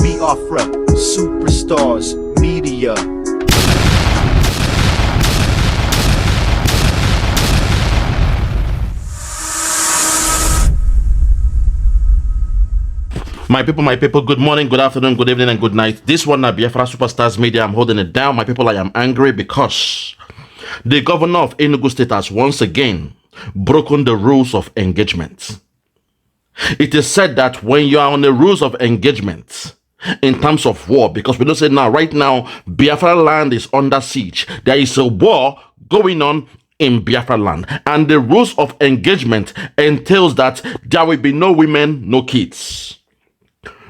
Biafra, superstars, media. My people, good morning, good afternoon, good evening, and good night. This one, Biafra Superstars Media, I'm holding it down. My people, I am angry because the governor of Enugu State has once again broken the rules of engagement. It is said that when you are on the rules of engagement in terms of war, because we don't say now, right now, Biafra land is under siege. There is a war going on in Biafra land, and the rules of engagement entails that there will be no women, no kids.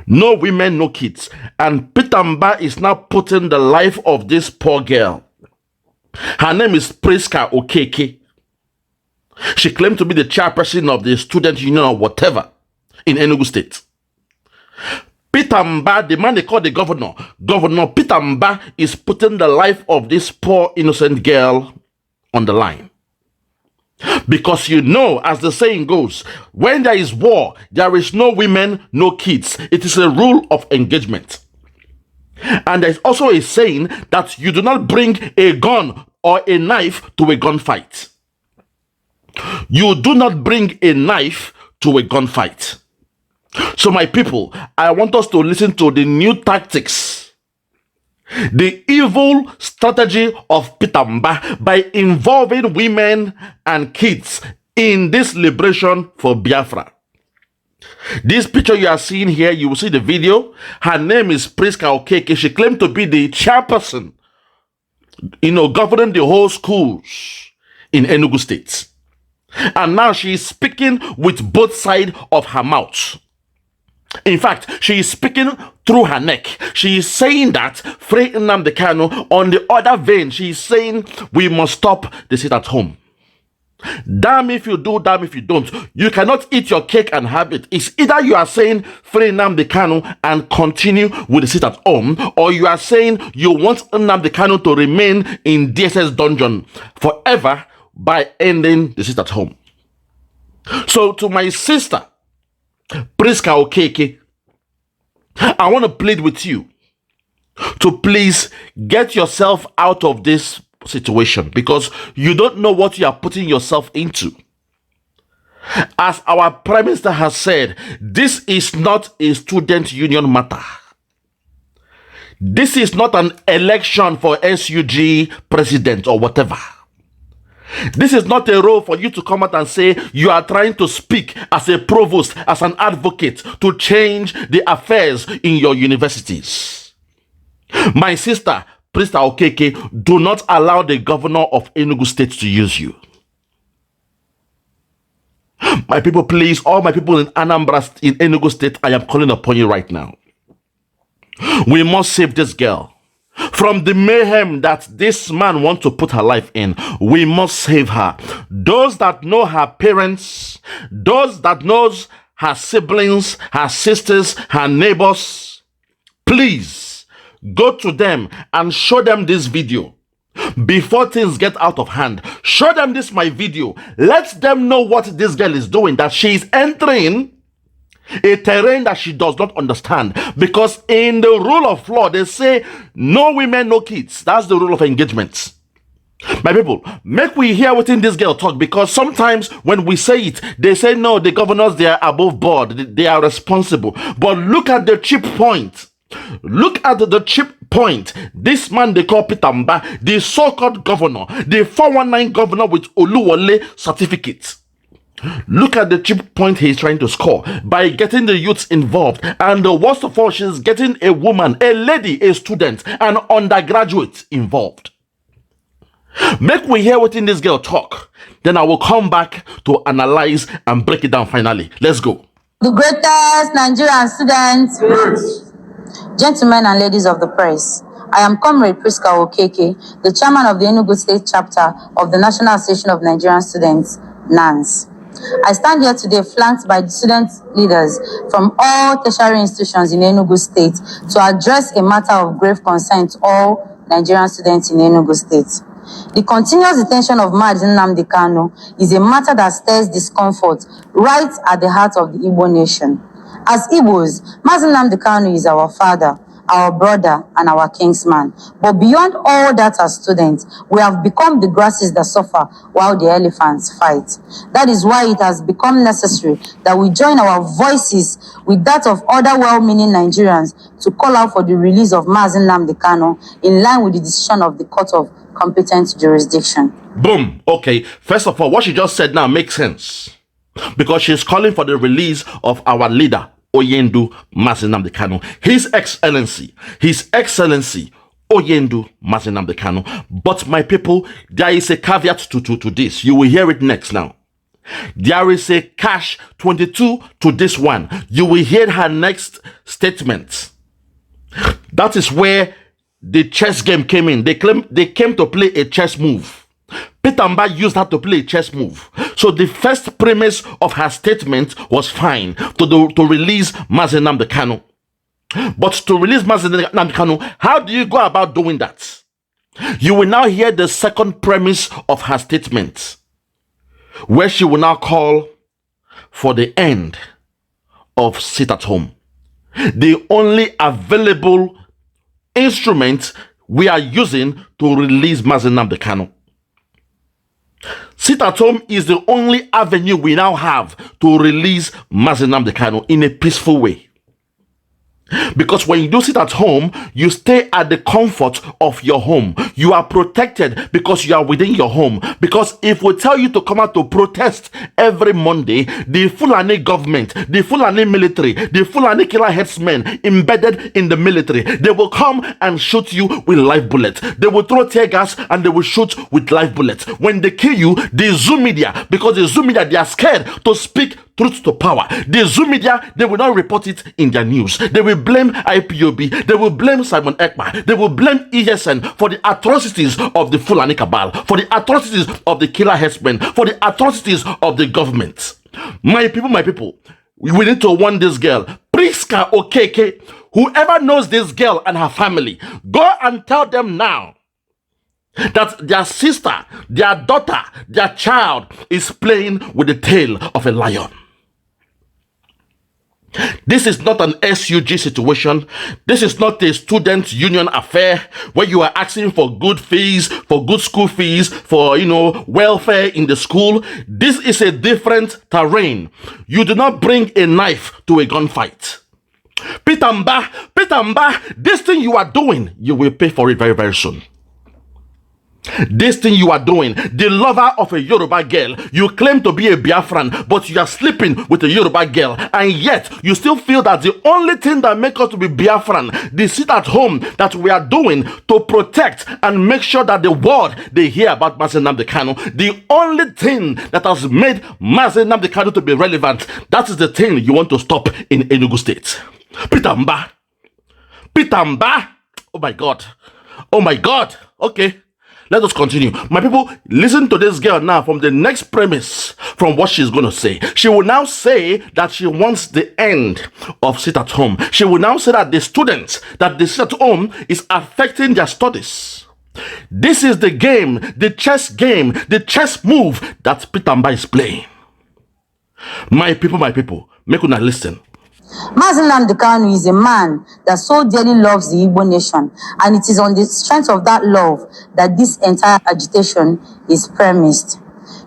No women, no kids. And Mbah is now putting the life of this poor girl. Her name is Priska Okeke. She claimed to be the chairperson of the student union or whatever in Enugu State. Mbah, the man they call the governor, Governor Mbah, is putting the life of this poor innocent girl on the line. Because you know, as the saying goes, when there is war, there is no women, no kids. It is a rule of engagement. And there is also a saying that you do not bring a gun or a knife to a gunfight. You do not bring a knife to a gunfight. So my people, I want us to listen to the new tactics, the evil strategy of Mbah by involving women and kids in this liberation for Biafra. This picture you are seeing here, you will see the video. Her name is Priska Okeke. She claimed to be the chairperson, governing the whole schools in Enugu State. And now she is speaking with both sides of her mouth. In fact, she is speaking through her neck. She is saying that Free Nnamdi Kanu, on the other vein, she is saying we must stop the sit at home. Damn if you do, damn if you don't. You cannot eat your cake and have it. It's either you are saying Free Nnamdi Kanu and continue with the sit at home, or you are saying you want Nnamdi Kanu to remain in DSS dungeon forever by ending the sit at home. So to my sister, Priska Okeke, I want to plead with you to please get yourself out of this situation, because you don't know what you are putting yourself into. As our Prime Minister has said, this is not a student union matter. This is not an election for SUG president or whatever. This is not a role for you to come out and say you are trying to speak as a provost, as an advocate to change the affairs in your universities. My sister, Priska Okeke, do not allow the governor of Enugu State to use you. My people, please, all my people in Anambra, in Enugu State, I am calling upon you right now. We must save this girl from the mayhem that this man wants to put her life in. We must save her. Those that know her parents, those that knows her siblings, her sisters, her neighbors, please go to them and show them this video before things get out of hand. Show them this my video. Let them know what this girl is doing, that she is entering a terrain that she does not understand. Because in the rule of law, they say no women, no kids. That's the rule of engagement. My people, make we hear within this girl talk, because sometimes when we say it, they say no, the governors, they are above board, they are responsible. But look at the cheap point. Look at the cheap point. This man they call Mbah, the so-called governor, the 419 governor with Oluwole certificate. Look at the cheap point he's trying to score by getting the youths involved. And the worst of all, she's getting a woman, a lady, a student, an undergraduate involved. Make we hear what in this girl talk. Then I will come back to analyze and break it down finally. Let's go. The greatest Nigerian students, gentlemen and ladies of the press, I am Comrade Priska Okeke, the chairman of the Enugu State chapter of the National Association of Nigerian Students, NANS. I stand here today flanked by the student leaders from all tertiary institutions in Enugu State to address a matter of grave concern to all Nigerian students in Enugu State. The continuous detention of Nnamdi Kanu is a matter that stirs discomfort right at the heart of the Igbo nation. As Igbos, Mazi Nnamdi Kanu is our father, our brother, and our kinsman. But beyond all that, as students, we have become the grasses that suffer while the elephants fight. That is why it has become necessary that we join our voices with that of other well-meaning Nigerians to call out for the release of Mazi Nnamdi Kanu in line with the decision of the Court of Competent Jurisdiction. Boom. Okay. First of all, what she just said now makes sense. Because she's calling for the release of our leader, Oyendu Mazi Nnamdi Kanu. His Excellency, Oyendu Mazi Nnamdi Kanu. But my people, there is a caveat to this. You will hear it next now. There is a cash 22 to this one. You will hear her next statement. That is where the chess game came in. They came to play a chess move. Peter Mbah used that to play a chess move. So the first premise of her statement was fine to release Mazi Nnamdi Kanu. But to release Mazi Nnamdi Kanu, how do you go about doing that? You will now hear the second premise of her statement, where she will now call for the end of sit at home. The only available instrument we are using to release Mazi Nnamdi Kanu. Sit at home is the only avenue we now have to release Mazi Nnamdi Kanu in a peaceful way. Because when you do sit at home, you stay at the comfort of your home. You are protected because you are within your home. Because if we tell you to come out to protest every Monday, the Fulani government, the Fulani military, the Fulani killer headsmen embedded in the military, they will come and shoot you with live bullets. They will throw tear gas and they will shoot with live bullets. When they kill you, the Zoom media, because the Zoom media, they are scared to speak truth to power. The Zoom media, they will not report it in their news. They will blame IPOB. They will blame Simon Ekpa. They will blame ESN for the atrocities of the Fulani cabal, for the atrocities of the killer headsmen, for the atrocities of the government. My people, we need to warn this girl. Priska Okeke, whoever knows this girl and her family, go and tell them now that their sister, their daughter, their child is playing with the tail of a lion. This is not an SUG situation. This is not a student union affair where you are asking for good fees, for good school fees, for, welfare in the school. This is a different terrain. You do not bring a knife to a gunfight. Peter Mbah, this thing you are doing, you will pay for it very, very soon. This thing you are doing, the lover of a Yoruba girl, you claim to be a Biafran, but you are sleeping with a Yoruba girl, and yet you still feel that the only thing that makes us to be Biafran, the sit at home that we are doing to protect and make sure that the world they hear about Mazi Nnamdi Kanu, the only thing that has made Mazi Nnamdi Kanu to be relevant, that is the thing you want to stop in Enugu State. Peter Mbah, oh my God, okay. Let us continue. My people, listen to this girl now from the next premise from what she's going to say. She will now say that she wants the end of sit at home. She will now say that the students, that the sit at home is affecting their studies. This is the game, the chess move that Peter Mbah is playing. My people, make una listen. Mazi Nnamdi Kanu is a man that so dearly loves the Igbo nation, and it is on the strength of that love that this entire agitation is premised.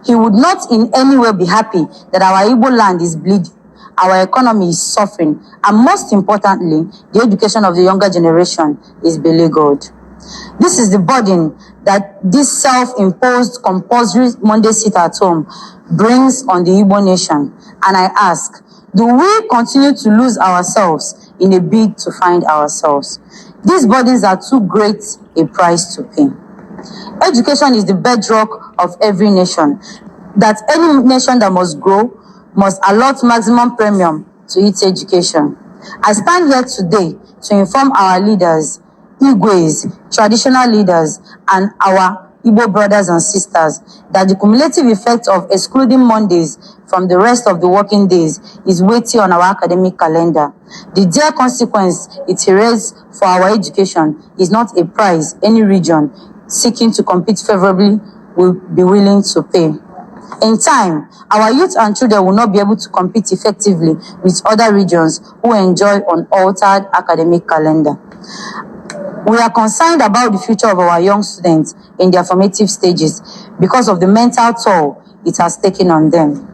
He would not in any way be happy that our Igbo land is bleeding, our economy is suffering, and most importantly, the education of the younger generation is beleaguered. This is the burden that this self-imposed compulsory Monday sit at home brings on the Igbo nation, and I ask, do we continue to lose ourselves in a bid to find ourselves? These burdens are too great a price to pay. Education is the bedrock of every nation. That any nation that must grow must allot maximum premium to its education. I stand here today to inform our leaders, Igwes, traditional leaders, and our Igbo brothers and sisters that the cumulative effect of excluding Mondays from the rest of the working days is weighty on our academic calendar. The dire consequence it erases for our education is not a price any region seeking to compete favorably will be willing to pay. In time, our youth and children will not be able to compete effectively with other regions who enjoy unaltered academic calendar. We are concerned about the future of our young students in their formative stages because of the mental toll it has taken on them.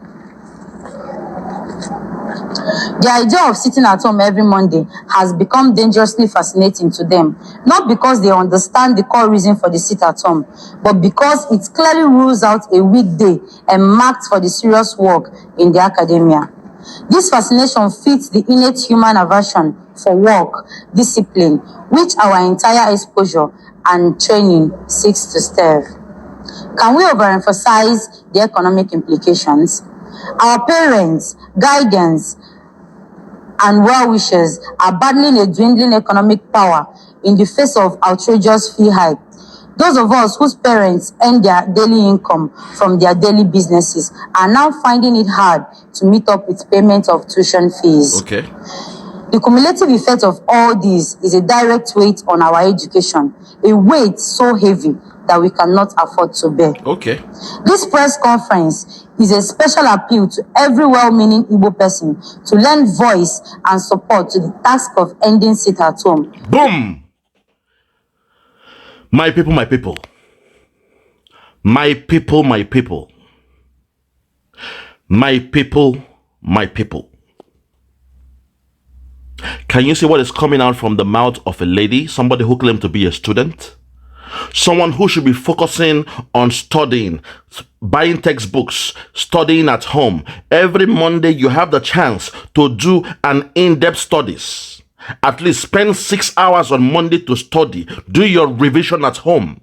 The idea of sitting at home every Monday has become dangerously fascinating to them, not because they understand the core reason for the sit at home, but because it clearly rules out a weekday and marked for the serious work in the academia. This fascination fits the innate human aversion for work, discipline, which our entire exposure and training seeks to stir. Can we overemphasize the economic implications? Our parents, guidance, and well-wishers are battling a dwindling economic power in the face of outrageous fee hike. Those of us whose parents earn their daily income from their daily businesses are now finding it hard to meet up with payment of tuition fees. Okay. The cumulative effect of all this is a direct weight on our education, a weight so heavy that we cannot afford to bear. Okay. This press conference is a special appeal to every well-meaning Igbo person to lend voice and support to the task of ending sit at home. Boom! My people, my people. My people, my people. My people, my people. Can you see what is coming out from the mouth of a lady, somebody who claimed to be a student? Someone who should be focusing on studying, buying textbooks, studying at home. Every Monday you have the chance to do an in-depth studies. At least spend 6 hours on Monday to study. Do your revision at home.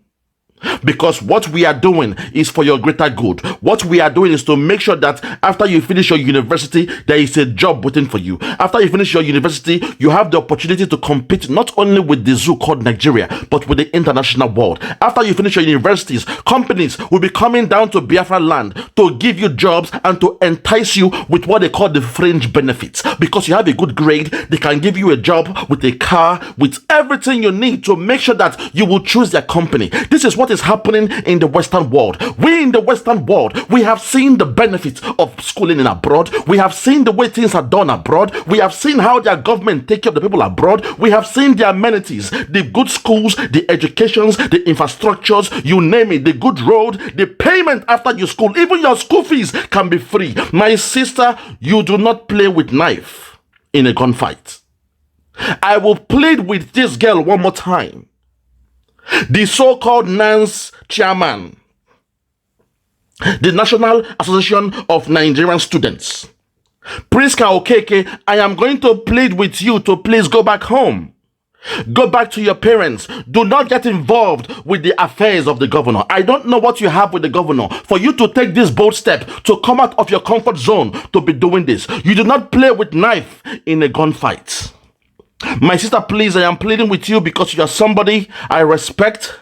Because what we are doing is for your greater good. What we are doing is to make sure that after you finish your university, there is a job waiting for you. After you finish your university, you have the opportunity to compete not only with the zoo called Nigeria, but with the international world. After you finish your universities, companies will be coming down to Biafra land to give you jobs and to entice you with what they call the fringe benefits. Because you have a good grade, they can give you a job with a car, with everything you need to make sure that you will choose their company. This is what is happening in the Western world. We in the Western world, we have seen the benefits of schooling in abroad. We have seen the way things are done abroad. We have seen how their government take care of the people abroad. We have seen the amenities, the good schools, the educations, the infrastructures, you name it, the good road, the payment after your school, even your school fees can be free. My sister, you do not play with knife in a gunfight. I will plead with this girl one more time. The so-called NANS chairman, the National Association of Nigerian Students, Priska Okeke, I am going to plead with you to please go back home. Go back to your parents. Do not get involved with the affairs of the governor. I don't know what you have with the governor for you to take this bold step to come out of your comfort zone to be doing this. You do not play with knife in a gunfight. My sister, please, I am pleading with you because you are somebody I respect.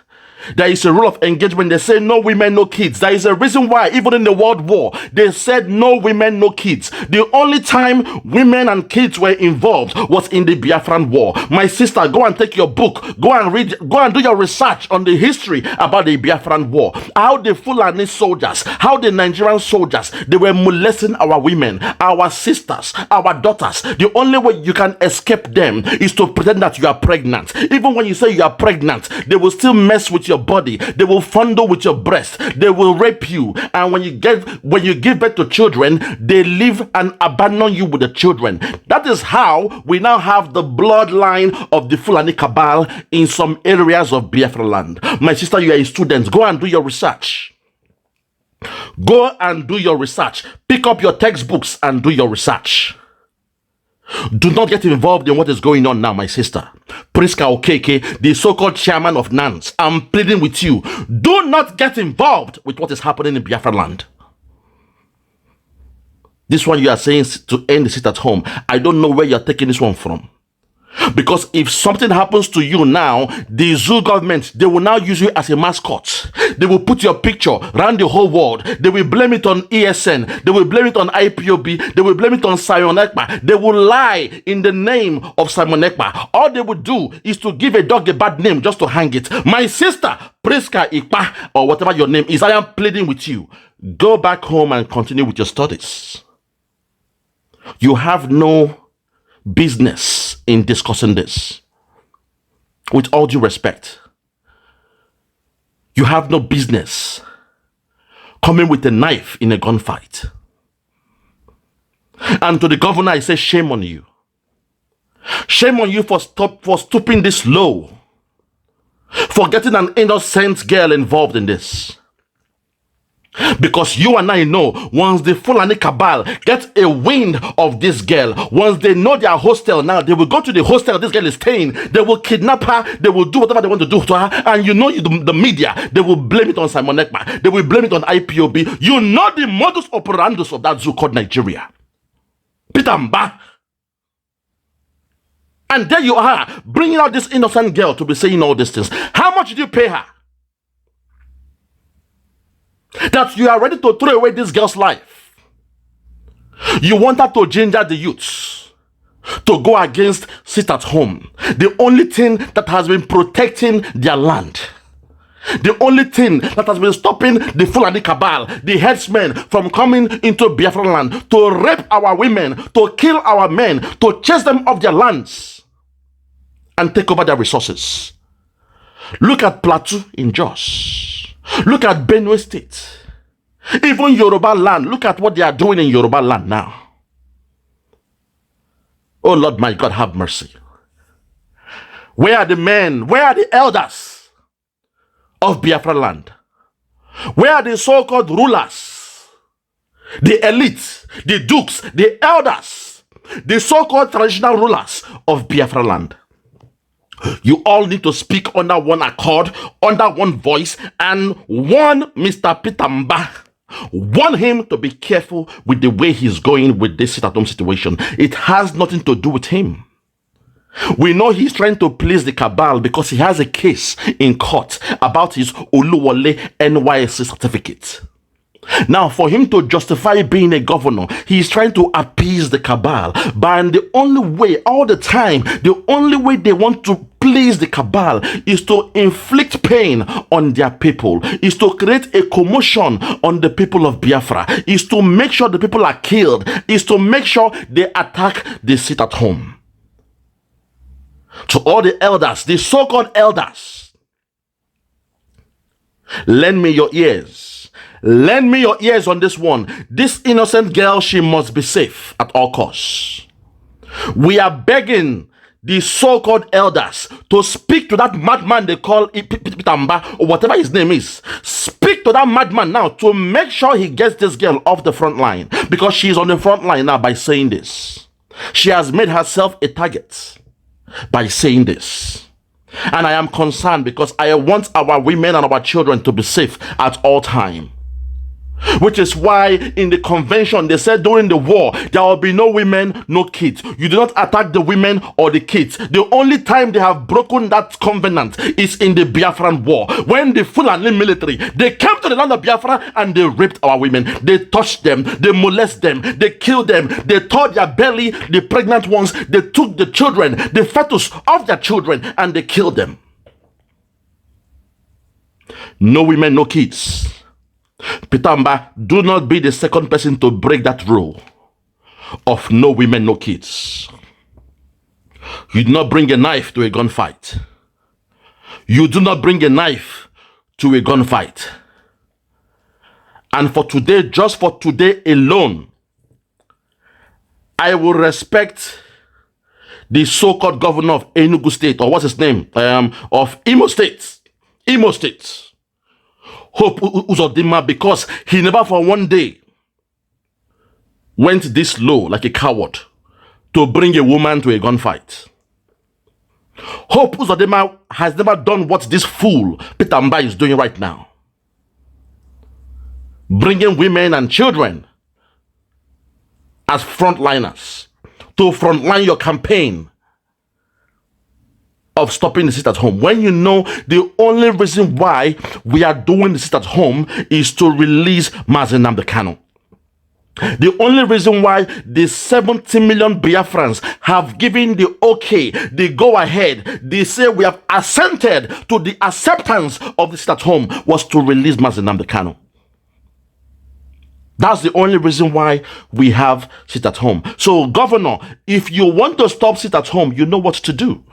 There is a rule of engagement. They say no women, no kids. There is a reason why, even in the World War, they said no women, no kids. The only time women and kids were involved was in the Biafran war. My sister, go and take your book. Go and read, go and do your research on the history about the Biafran war. How the Fulani soldiers, how the Nigerian soldiers, they were molesting our women, our sisters, our daughters. The only way you can escape them is to pretend that you are pregnant. Even when you say you are pregnant, they will still mess with your body. They will fondle with your breast. They will rape you. And when you give birth to children, they leave and abandon you with the children. That is how we now have the bloodline of the Fulani cabal in some areas of Biafra land. My sister, you are a student. Go and do your research. Go and do your research. Pick up your textbooks and do your research. Do not get involved in what is going on now, my sister. Priska Okeke, the so-called chairman of NANS, I'm pleading with you. Do not get involved with what is happening in Biafra land. This one you are saying to end the sit at home. I don't know where you're taking this one from. Because if something happens to you now, the zoo government, they will now use you as a mascot. They will put your picture around the whole world. They will blame it on ESN. They will blame it on IPOB. They will blame it on Simon Ekpa. They will lie in the name of Simon Ekpa. All they would do is to give a dog a bad name just to hang it. My sister, Priska Ekpa, or whatever your name is, I am pleading with you. Go back home and continue with your studies. You have no business in discussing this. With all due respect, you have no business coming with a knife in a gunfight. And to the governor, I say, shame on you. Shame on you for stooping this low, for getting an innocent girl involved in this. Because you and I know, once the Fulani cabal get a wind of this girl, once they know their hostel now, they will go to the hostel this girl is staying, they will kidnap her, they will do whatever they want to do to her, and you know the media, they will blame it on Simon Ekpa, they will blame it on IPOB. You know the modus operandus of that zoo called Nigeria. Peter Mbah. And there you are, bringing out this innocent girl to be saying all these things. How much did you pay her? That you are ready to throw away this girl's life. You want her to ginger the youths to go against sit at home. The only thing that has been protecting their land. The only thing that has been stopping the Fulani cabal, the headsmen, from coming into Biafra land to rape our women, to kill our men, to chase them off their lands and take over their resources. Look at Plateau in Jos. Look at Benue State. Even Yoruba land. Look at what they are doing in Yoruba land now. Oh Lord, my God, have mercy. Where are the men? Where are the elders of Biafra land? Where are the so-called rulers? The elites, the dukes, the elders, the so-called traditional rulers of Biafra land? You all need to speak under one accord, under one voice, and warn Mr. Peter Mbah. Warn him to be careful with the way he's going with this sit-at-home situation. It has nothing to do with him. We know he's trying to please the cabal because he has a case in court about his Oluwole NYSC certificate. Now, for him to justify being a governor, he is trying to appease the cabal. But the only way, all the time, the only way they want to please the cabal is to inflict pain on their people, is to create a commotion on the people of Biafra, is to make sure the people are killed, is to make sure they attack the sit at home. To all the elders, the so-called elders, lend me your ears. Lend me your ears on this one. This innocent girl, she must be safe at all costs. We are begging the so-called elders to speak to that madman they call Mbah, or whatever his name is. Speak to that madman now to make sure he gets this girl off the front line, because she's on the front line now by saying this. She has made herself a target by saying this. And I am concerned because I want our women and our children to be safe at all times. Which is why in the convention they said during the war there will be no women, no kids. You do not attack the women or the kids. The only time they have broken that covenant is in the Biafran war, when the Fulani military, they came to the land of Biafra and they raped our women. They touched them, they molested them, they killed them, they tore their belly, the pregnant ones, they took the children, the fetus of their children, and they killed them. No women, no kids. Peter Mbah, do not be the second person to break that rule of no women, no kids. You do not bring a knife to a gunfight. You do not bring a knife to a gunfight. And for today, just for today alone, I will respect the so-called governor of Enugu State, or what's his name, of Imo State. Imo State. Hope Uzodinma, because he never for one day went this low like a coward to bring a woman to a gunfight. Hope Uzodinma has never done what this fool Peter Mbah is doing right now. Bringing women and children as frontliners to frontline your campaign of stopping the sit at home, when you know the only reason why we are doing the sit at home is to release Mazen Nnamdi Kanu. The only reason why the 70 million Biafrans have given the okay, the go ahead, they say we have assented to the acceptance of the sit at home was to release Mazen Nnamdi Kanu. That's the only reason why we have sit at home. So, Governor, if you want to stop sit at home, you know what to do.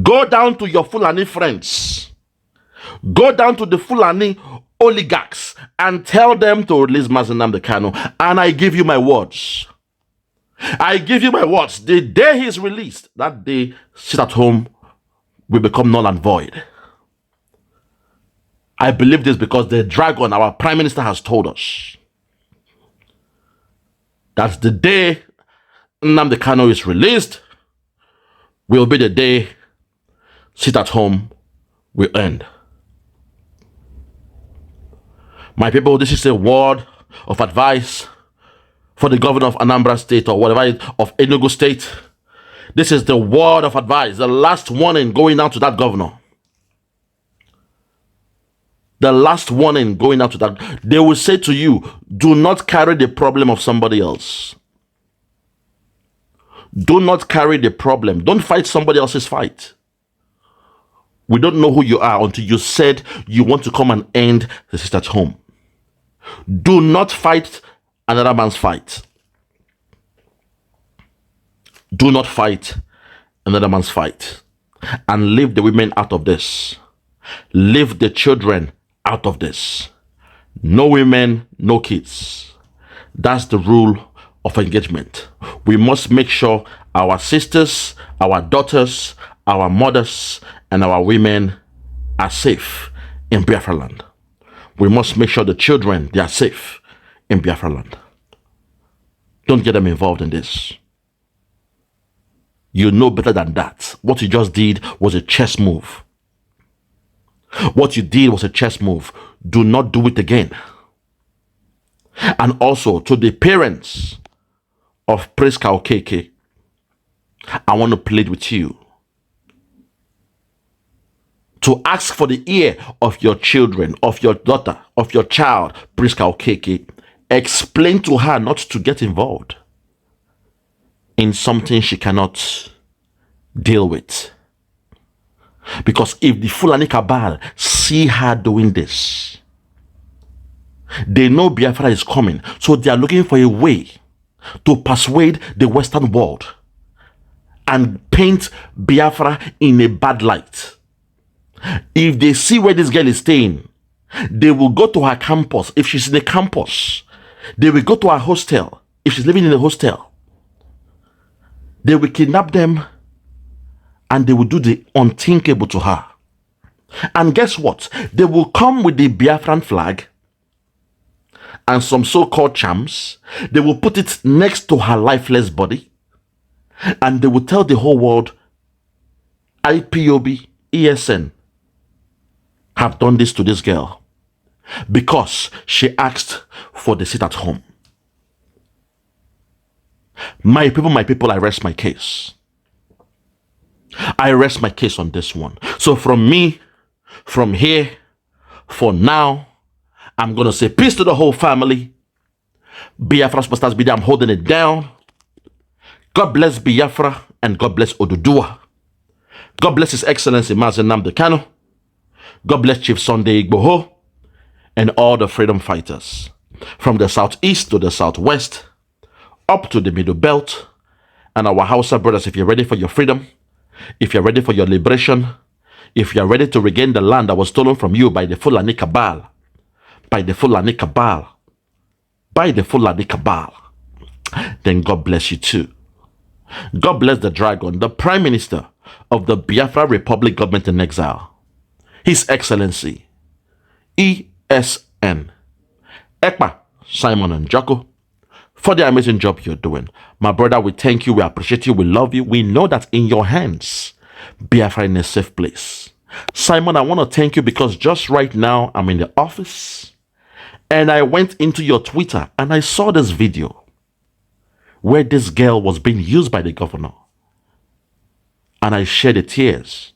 Go down to your Fulani friends. Go down to the Fulani oligarchs and tell them to release Mazen Nnamdi Kanu. And I give you my words. I give you my words. The day he is released, that day sit at home will become null and void. I believe this because the dragon, our prime minister, has told us that the day Nnamdi Kanu is released will be the day sit at home will end. My people, this is a word of advice for the governor of Anambra State or whatever, of Enugu State. This is the word of advice, the last warning going out to that governor. The last warning going out to that. They will say to you, do not carry the problem of somebody else. Do not carry the problem. Don't fight somebody else's fight. We don't know who you are until you said you want to come and end the sit at home. Do not fight another man's fight. Do not fight another man's fight. And leave the women out of this. Leave the children out of this. No women, no kids. That's the rule of engagement. We must make sure our sisters, our daughters, our mothers, and our women are safe in Biafra land. We must make sure the children, they are safe in Biafra land. Don't get them involved in this. You know better than that. What you just did was a chess move. What you did was a chess move. Do not do it again. And also to the parents of Priska Okeke, I want to plead with you to ask for the ear of your children, of your daughter, of your child, Priska Okeke. Explain to her not to get involved in something she cannot deal with. Because if the Fulani cabal see her doing this, they know Biafra is coming. So they are looking for a way to persuade the Western world and paint Biafra in a bad light. If they see where this girl is staying, they will go to her campus. If she's in a campus, they will go to her hostel. If she's living in a hostel, they will kidnap them and they will do the unthinkable to her. And guess what? They will come with the Biafran flag and some so-called charms. They will put it next to her lifeless body and they will tell the whole world, IPOB, ESN have done this to this girl because she asked for the sit at home. My people, I rest my case. I rest my case on this one. So from me, from here, for now, I'm going to say peace to the whole family. Biafra superstars be there. I'm holding it down. God bless Biafra and God bless Oduduwa. God bless His Excellency Mazen Nnamdi Kanu. God bless Chief Sunday Igboho and all the freedom fighters from the southeast to the southwest, up to the middle belt, and our Hausa brothers. If you're ready for your freedom, if you're ready for your liberation, if you're ready to regain the land that was stolen from you by the Fulani cabal, by the Fulani cabal, by the Fulani cabal, then God bless you too. God bless the dragon, the Prime Minister of the Biafra Republic Government in Exile, His Excellency ESN Ekpa Simon and Jocko, for the amazing job you're doing. My brother, we thank you, we appreciate you, we love you. We know that in your hands, Biafra in a safe place. Simon, I want to thank you because just right now, I'm in the office and I went into your Twitter and I saw this video where this girl was being used by the governor. and I shed the tears.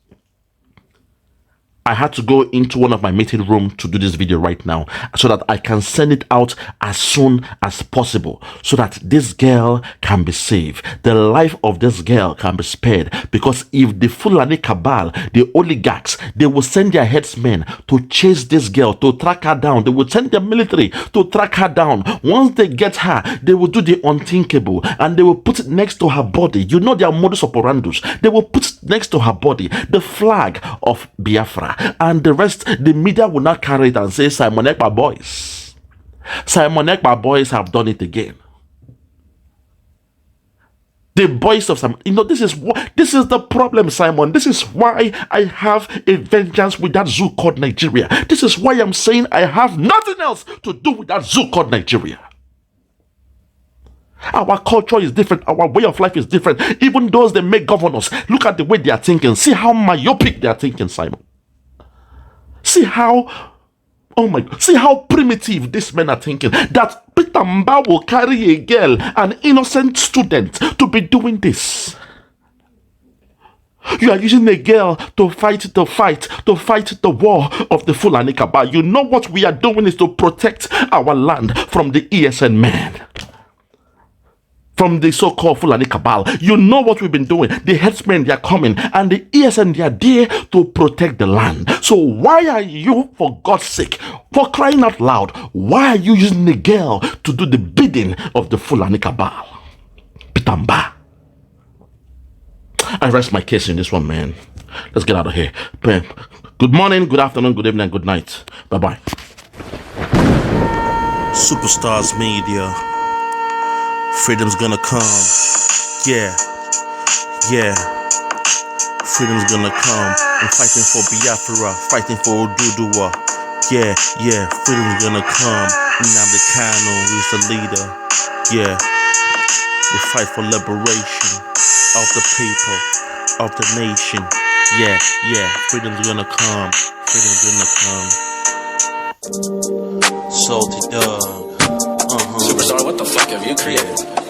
I had to go into one of my meeting rooms to do this video right now so that I can send it out as soon as possible so that this girl can be saved. The life of this girl can be spared, because if the Fulani cabal, the oligarchs, they will send their headsmen to chase this girl, to track her down. They will send their military to track her down. Once they get her, they will do the unthinkable and they will put it next to her body. You know their modus operandus. They will put next to her body the flag of Biafra. And the rest, the media will not carry it and say, Simon Ekpa boys. Simon Ekpa boys have done it again. The boys of Simon, this is the problem, Simon. This is why I have a vengeance with that zoo called Nigeria. This is why I'm saying I have nothing else to do with that zoo called Nigeria. Our culture is different. Our way of life is different. Even those they make governors, look at the way they are thinking. See how myopic they are thinking, Simon. See how, oh my God, see how primitive these men are thinking. That Peter Mbah will carry a girl, an innocent student, to be doing this. You are using a girl to fight the war of the Fulani cabal. You know what we are doing is to protect our land from the ESN men, from the so-called Fulani cabal. You know what we've been doing. The headsmen, they are coming, and the ESN, they are there to protect the land. So why are you, for God's sake, for crying out loud, why are you using the girl to do the bidding of the Fulani cabal? Peter Mbah. I rest my case in this one, man. Let's get out of here. Good morning, good afternoon, good evening, good night. Bye-bye. Superstars Media. Freedom's gonna come. Yeah. Freedom's gonna come. I'm fighting for Biafra, fighting for Oduduwa. Yeah. Freedom's gonna come. Nnamdi Kanu is the leader. Yeah. We fight for liberation of the people, of the nation. Yeah. Freedom's gonna come. Freedom's gonna come. Salty Dog. Superstar, what the fuck have you created?